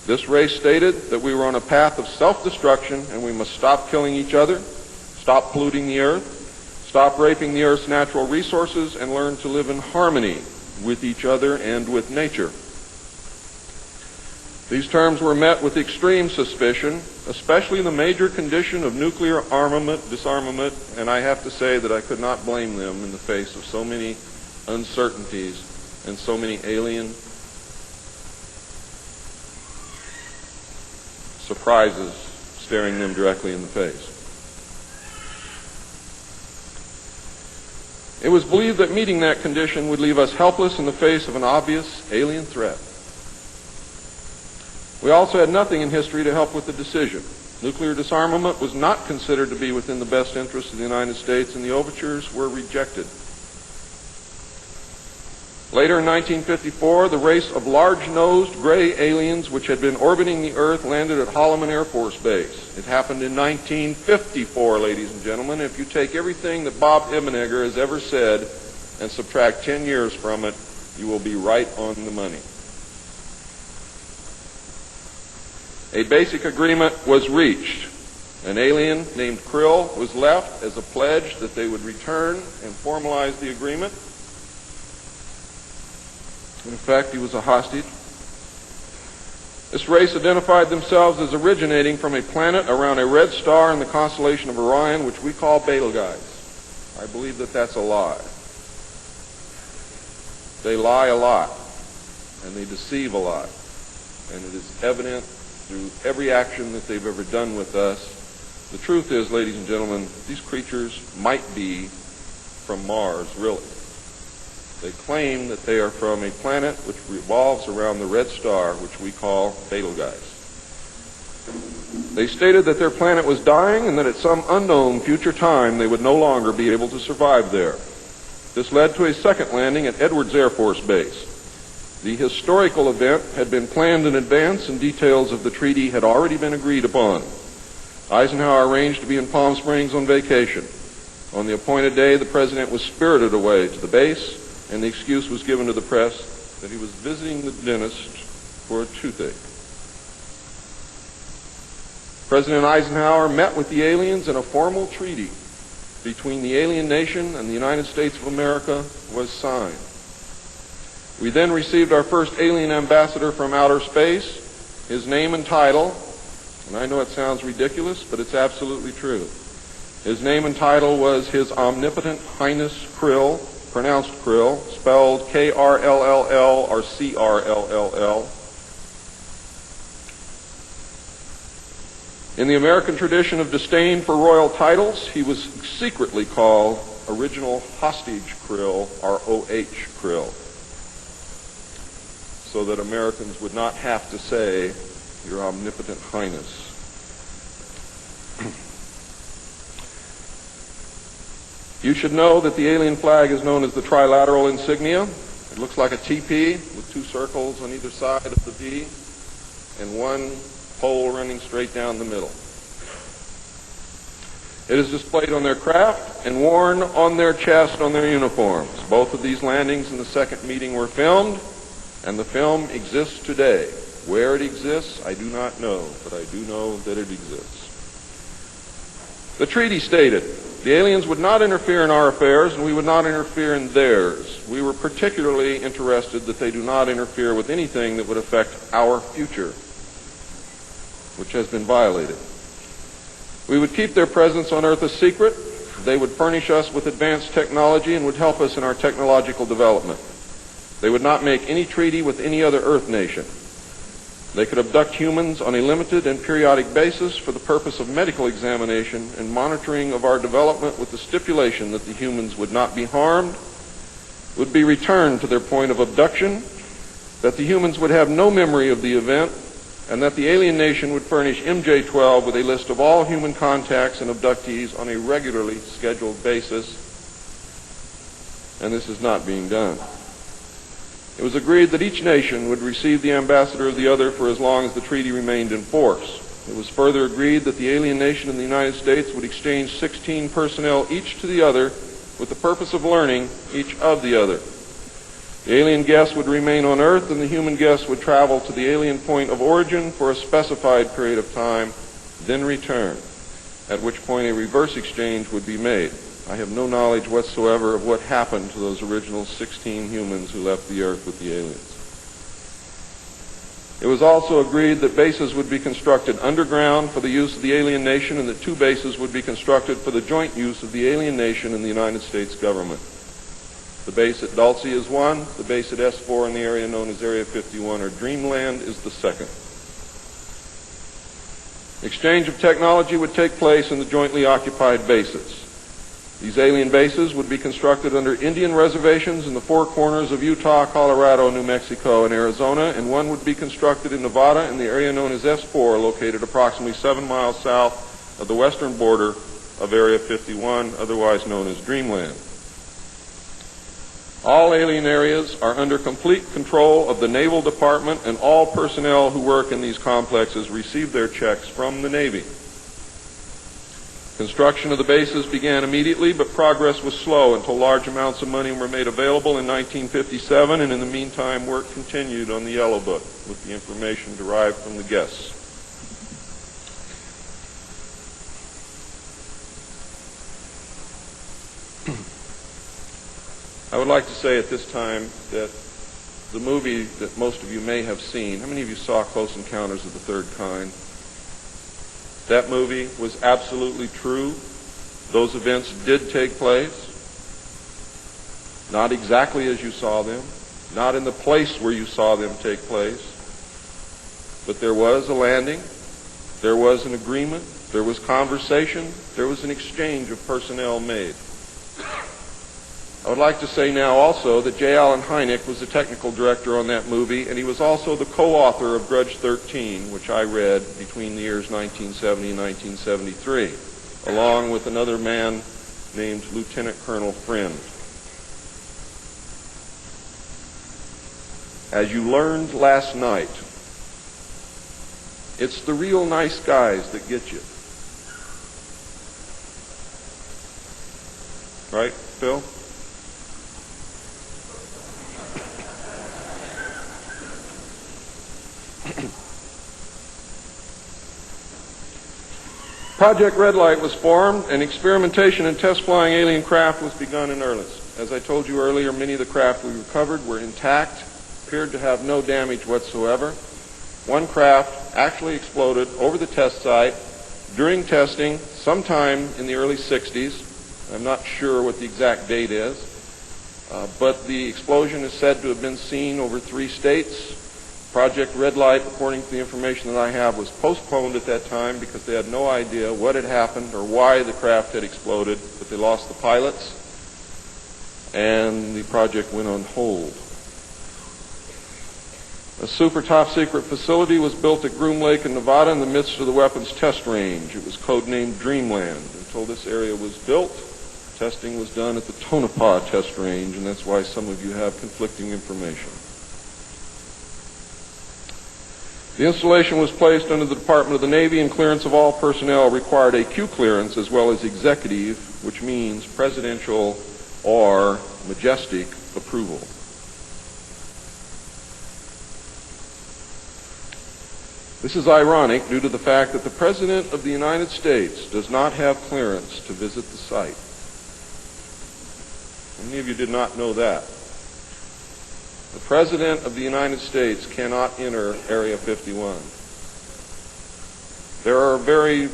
This race stated that we were on a path of self-destruction and we must stop killing each other, stop polluting the earth, stop raping the earth's natural resources, and learn to live in harmony with each other and with nature. These terms were met with extreme suspicion, especially the major condition of nuclear armament, disarmament, and I have to say that I could not blame them in the face of so many uncertainties and so many alien surprises staring them directly in the face. It was believed that meeting that condition would leave us helpless in the face of an obvious alien threat. We also had nothing in history to help with the decision. Nuclear disarmament was not considered to be within the best interests of the United States, and the overtures were rejected. Later in 1954, the race of large-nosed gray aliens which had been orbiting the Earth landed at Holloman Air Force Base. It happened in 1954, ladies and gentlemen. If you take everything that Bob Ebenegger has ever said and subtract 10 years from it, you will be right on the money. A basic agreement was reached. An alien named Krill was left as a pledge that they would return and formalize the agreement. In effect, he was a hostage. This race identified themselves as originating from a planet around a red star in the constellation of Orion, which we call Betelgeuse. I believe that that's a lie. They lie a lot, and they deceive a lot, and it is evident through every action that they've ever done with us. The truth is, ladies and gentlemen, these creatures might be from Mars, really. They claim that they are from a planet which revolves around the red star, which we call Betelgeuse. They stated that their planet was dying and that at some unknown future time they would no longer be able to survive there. This led to a second landing at Edwards Air Force Base. The historical event had been planned in advance and details of the treaty had already been agreed upon. Eisenhower arranged to be in Palm Springs on vacation. On the appointed day, the president was spirited away to the base, and the excuse was given to the press that he was visiting the dentist for a toothache. President Eisenhower met with the aliens, and a formal treaty between the alien nation and the United States of America was signed. We then received our first alien ambassador from outer space. His name and title, and I know it sounds ridiculous, but it's absolutely true. His name and title was His Omnipotent Highness Krill, pronounced Krill, spelled K-R-L-L-L or C-R-L-L-L. In the American tradition of disdain for royal titles, he was secretly called Original Hostage Krill, or O-H Krill, so that Americans would not have to say, Your Omnipotent Highness. You should know that the alien flag is known as the Trilateral insignia. It looks like a TP with two circles on either side of the V and one pole running straight down the middle. It is displayed on their craft and worn on their chest on their uniforms. Both of these landings in the second meeting were filmed, and the film exists today. Where it exists, I do not know, but I do know that it exists. The treaty stated, the aliens would not interfere in our affairs, and we would not interfere in theirs. We were particularly interested that they do not interfere with anything that would affect our future, which has been violated. We would keep their presence on Earth a secret. They would furnish us with advanced technology and would help us in our technological development. They would not make any treaty with any other Earth nation. They could abduct humans on a limited and periodic basis for the purpose of medical examination and monitoring of our development, with the stipulation that the humans would not be harmed, would be returned to their point of abduction, that the humans would have no memory of the event, and that the alien nation would furnish MJ-12 with a list of all human contacts and abductees on a regularly scheduled basis. And this is not being done. It was agreed that each nation would receive the ambassador of the other for as long as the treaty remained in force. It was further agreed that the alien nation and the United States would exchange 16 personnel each to the other with the purpose of learning each of the other. The alien guests would remain on Earth, and the human guests would travel to the alien point of origin for a specified period of time, then return, at which point a reverse exchange would be made. I have no knowledge whatsoever of what happened to those original 16 humans who left the Earth with the aliens. It was also agreed that bases would be constructed underground for the use of the alien nation, and that 2 bases would be constructed for the joint use of the alien nation and the United States government. The base at Dulce is one. The base at S4 in the area known as Area 51 or Dreamland is the second. Exchange of technology would take place in the jointly occupied bases. These alien bases would be constructed under Indian reservations in the 4 corners of Utah, Colorado, New Mexico, and Arizona, and one would be constructed in Nevada in the area known as S4, located approximately 7 miles south of the western border of Area 51, otherwise known as Dreamland. All alien areas are under complete control of the Naval Department, and all personnel who work in these complexes receive their checks from the Navy. Construction of the bases began immediately, but progress was slow until large amounts of money were made available in 1957, and in the meantime work continued on the Yellow Book with the information derived from the guests. I would like to say at this time that the movie that most of you may have seen, how many of you saw Close Encounters of the Third Kind? That movie was absolutely true. Those events did take place. Not exactly as you saw them, not in the place where you saw them take place, but there was a landing, there was an agreement, there was conversation, there was an exchange of personnel made. I would like to say now also that J. Allen Hynek was the technical director on that movie, and he was also the co-author of Grudge 13, which I read between the years 1970 and 1973, along with another man named Lieutenant Colonel Friend. As you learned last night, it's the real nice guys that get you. Right, Phil? Project Red Light was formed, and experimentation and test flying alien craft was begun in earnest. As I told you earlier, many of the craft we recovered were intact, appeared to have no damage whatsoever. One craft actually exploded over the test site during testing sometime in the early 60s. I'm not sure what the exact date is, but the explosion is said to have been seen over 3 states. Project Red Light, according to the information that I have, was postponed at that time because they had no idea what had happened or why the craft had exploded, but they lost the pilots, and the project went on hold. A super top secret facility was built at Groom Lake in Nevada in the midst of the weapons test range. It was codenamed Dreamland. Until this area was built, testing was done at the Tonopah test range, and that's why some of you have conflicting information. The installation was placed under the Department of the Navy, and clearance of all personnel required a Q clearance as well as executive, which means presidential or majestic approval. This is ironic due to the fact that the President of the United States does not have clearance to visit the site. Many of you did not know that. The President of the United States cannot enter Area 51. There are very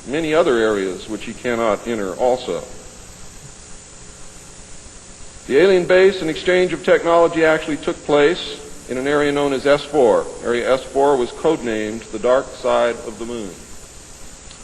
many other areas which he cannot enter also. The alien base and exchange of technology actually took place in an area known as S4. Area S4 was codenamed the Dark Side of the Moon.